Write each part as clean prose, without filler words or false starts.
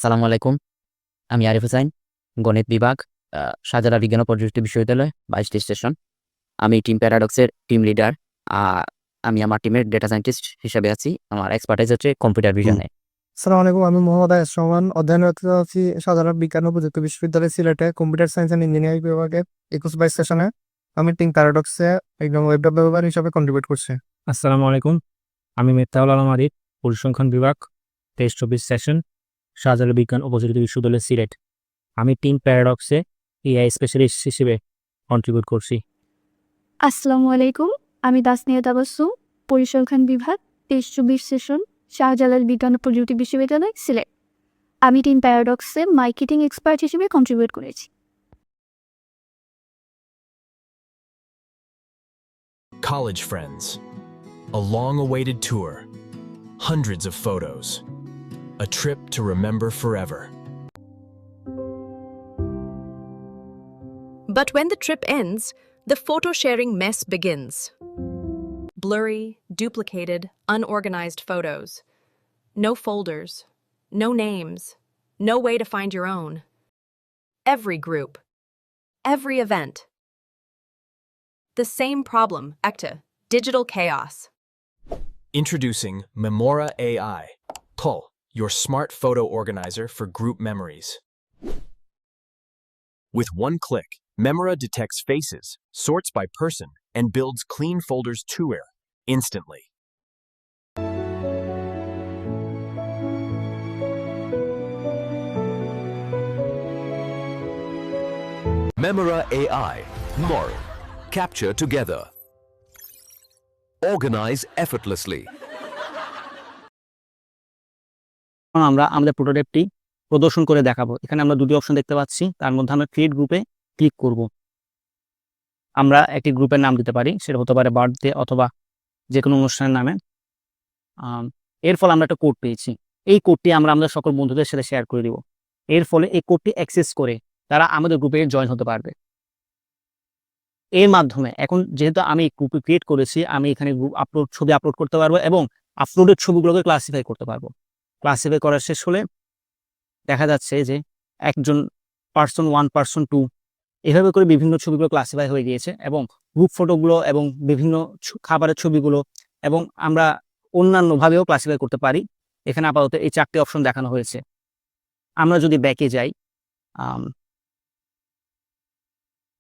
সালামু আলাইকুম। আমি আরিফ হোসাইন, গণিত বিভাগ, শাহজালাল বিজ্ঞান ও প্রযুক্তি বিশ্ববিদ্যালয় ২২টি স্টেশন। আমি টিম প্যারাডক্সের টিম লিডার। আ আমি আমার টিমের ডেটা সায়েন্টিস্ট হিসেবে আছি। আমার এক্সপার্টাইজ হচ্ছে কম্পিউটার ভিশনে। আসসালামু আলাইকুম। আমি মোহাম্মদ আয়াস রহমান, অধ্যয়নরত আছি শাহজালাল বিজ্ঞান ও প্রযুক্তি বিশ্ববিদ্যালয় সিলেটে কম্পিউটার সায়েন্স অ্যান্ড ইঞ্জিনিয়ারিং বিভাগের ২১/২২ সেশনে। আমি টিম প্যারাডক্সে একজন ওয়েব ডেভেলপার হিসাবে কন্ট্রিবিউট করছি। আসসালামু আলাইকুম। আমি মেত্তাউল আলম আরিফ, পরিসংখ্যান বিভাগ ২৩/২৪ সেশন, শাহজালাল বিজ্ঞান ও প্রযুক্তি বিশ্ববিদ্যালয় সিলেট। আমি টিম প্যারাডক্সে এআই স্পেশালিস্ট হিসেবে কন্ট্রিবিউট করছি। আসসালামু আলাইকুম। আমি তাসনিয়া তাবাসসুম, পরিসংখ্যান বিভাগ ২৩/২৪ সেশন, শাহজালাল বিজ্ঞান ও প্রযুক্তি বিশ্ববিদ্যালয় সিলেট। আমি টিম প্যারাডক্সে মার্কেটিং এক্সপার্ট হিসেবে কন্ট্রিবিউট করেছি। College friends, a long-awaited tour, hundreds of photos, a trip to remember forever. But when the trip ends, the photo-sharing mess begins. Blurry, duplicated, unorganized photos. No folders, no names, no way to find your own. Every group, every event. The same problem, ECTA, digital chaos. Introducing Memora AI, Pull, your smart photo organizer for group memories. With one click, Memora detects faces, sorts by person, and builds clean folders tour instantly. Memora AI, Moral, capture together, organize effortlessly. আমরা আমাদের প্রোটোটাইপটি প্রদর্শন করে দেখাবো। এখানে আমরা দুটি option দেখতে পাচ্ছি। তার মধ্যে আমরা ক্রিয়েট গ্রুপে ক্লিক করব। আমরা একটি গ্রুপের নাম দিতে পারি, সেটা হতে পারে বার্থডে অথবা যে কোনো অনুষ্ঠানের নামে। এর ফলে আমরা একটা কোড পেয়েছি। এই কোডটি আমরা আমাদের সকল বন্ধুদের সাথে শেয়ার করে দিব। এর ফলে এই কোডটি অ্যাক্সেস করে তারা আমাদের গ্রুপে জয়েন হতে পারবে। এর মাধ্যমে এখন যেহেতু আমি গ্রুপে ক্রিয়েট করেছি, আমি এখানে ছবি আপলোড করতে পারবো এবং আপলোডের ছবিগুলোকে ক্লাসিফাই করতে পারবো। ক্লাসিফাই করা শেষ হলে দেখা যাচ্ছে যে একজন পার্সন 1, পার্সন 2 এভাবে করে বিভিন্ন ছবিগুলো ক্লাসিফাই হয়ে গিয়েছে এবং গ্রুপ ফটোগুলো এবং বিভিন্ন খাবারের ছবিগুলো এবং আমরা অন্যান্যভাবেও ক্লাসিফাই করতে পারি। এখানে আপাতত এই 4টি অপশন দেখানো হয়েছে। আমরা যদি ব্যাকে যাই,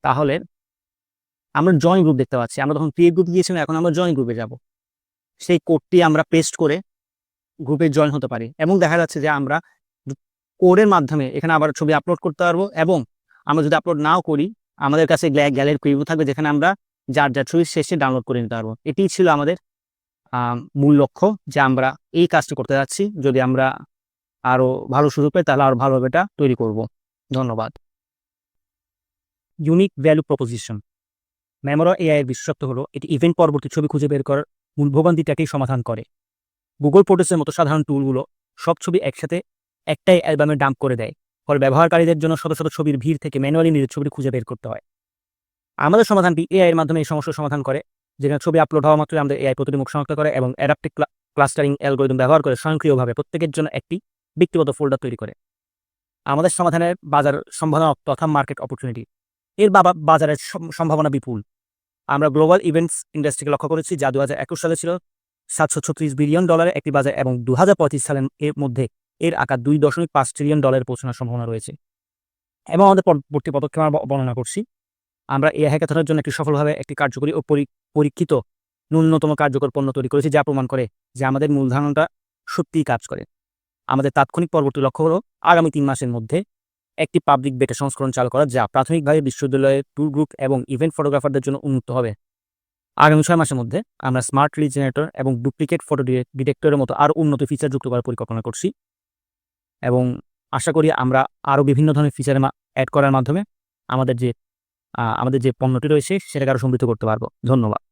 তাহলে আমরা জয়েন গ্রুপ দেখতে পাচ্ছি। আমরা তখন ক্রিয়েট গ্রুপ গিয়েছিলাম, এখন আমরা জয়েন গ্রুপে যাব। সেই কোডটি আমরা পেস্ট করে গ্রুপে জয়েন হতে পারি এবং দেখা যাচ্ছে যে আমরা কোডের মাধ্যমে এখানে আবার ছবি আপলোড করতে পারবো এবং আমরা যদি আপলোড নাও করি, আমাদের কাছে গ্যালারি প্রিভিউ থাকবে, যেখানে আমরা যার ছবি শেষে ডাউনলোড করে নিতে পারবো। এটিই ছিল আমাদের মূল লক্ষ্য, যে আমরা এই কাজটি করতে যাচ্ছি। যদি আমরা আরও ভালো সুযোগ পাই তাহলে আরও ভালোভাবে এটা তৈরি করব। ধন্যবাদ। Unique value proposition. Memora AI এর বিশেষত্ব হলো এটি ইভেন্ট পরবর্তী ছবি খুঁজে বের করার মূল ভোগান্তিটাকেই সমাধান করে। গুগল ফটোসের মতো সাধারণ টুলগুলো সব ছবি একসাথে একটাই অ্যালবামে ডাম্প করে দেয়, ফলে ব্যবহারকারীদের জন্য শত শত ছবির ভিড় থেকে ম্যানুয়ালি নিজের ছবি খুঁজে বের করতে হয়। আমাদের সমাধানটি এআই এর মাধ্যমে এই সমস্যার সমাধান করে, যেখানে ছবি আপলোড হওয়া মাত্রই আমাদের এআই প্রতিটি মুখ শনাক্ত করে এবং অ্যাডাপটিভ ক্লাস্টারিং অ্যালগরিদম ব্যবহার করে স্বয়ংক্রিয়ভাবে প্রত্যেকের জন্য একটি ব্যক্তিগত ফোল্ডার তৈরি করে। আমাদের সমাধানের বাজার সম্ভাবনা তথা মার্কেট অপরচুনিটি। এর বাজারের সম্ভাবনা বিপুল। আমরা গ্লোবাল ইভেন্টস ইন্ডাস্ট্রিকে লক্ষ্য করেছি, যা 2021 সালে ছিল $736 বিলিয়ন একটি বাজার এবং 2035 সালের এর মধ্যে এর আকার $2.5 ট্রিলিয়ন পৌঁছানোর সম্ভাবনা রয়েছে। এবং আমাদের পরবর্তী পদক্ষেপ আমরা বর্ণনা করছি। আমরা এআই হ্যাকাথনের জন্য একটি সফলভাবে একটি কার্যকরী ও পরীক্ষিত ন্যূনতম কার্যকর পণ্য তৈরি করেছি, যা প্রমাণ করে যে আমাদের মূল ধারণাটা সত্যিই কাজ করে। আমাদের তাৎক্ষণিক পরবর্তী লক্ষ্য হলো আগামী 3 মাসের মধ্যে একটি পাবলিক বেটা সংস্করণ চালু করা, যা প্রাথমিকভাবে বিশ্ববিদ্যালয়ের ট্যুর গ্রুপ এবং ইভেন্ট ফটোগ্রাফারদের জন্য উন্মুক্ত হবে। আগামী 6 মাসের মধ্যে আমরা স্মার্ট রিল জেনারেটর এবং ডুপ্লিকেট ফটো ডিটেক্টরের মতো আরও উন্নত ফিচার যুক্ত করার পরিকল্পনা করছি এবং আশা করি আমরা আরও বিভিন্ন ধরনের ফিচার অ্যাড করার মাধ্যমে আমাদের যে পণ্যটি রয়েছে সেটাকে আরও সমৃদ্ধ করতে পারবো। ধন্যবাদ।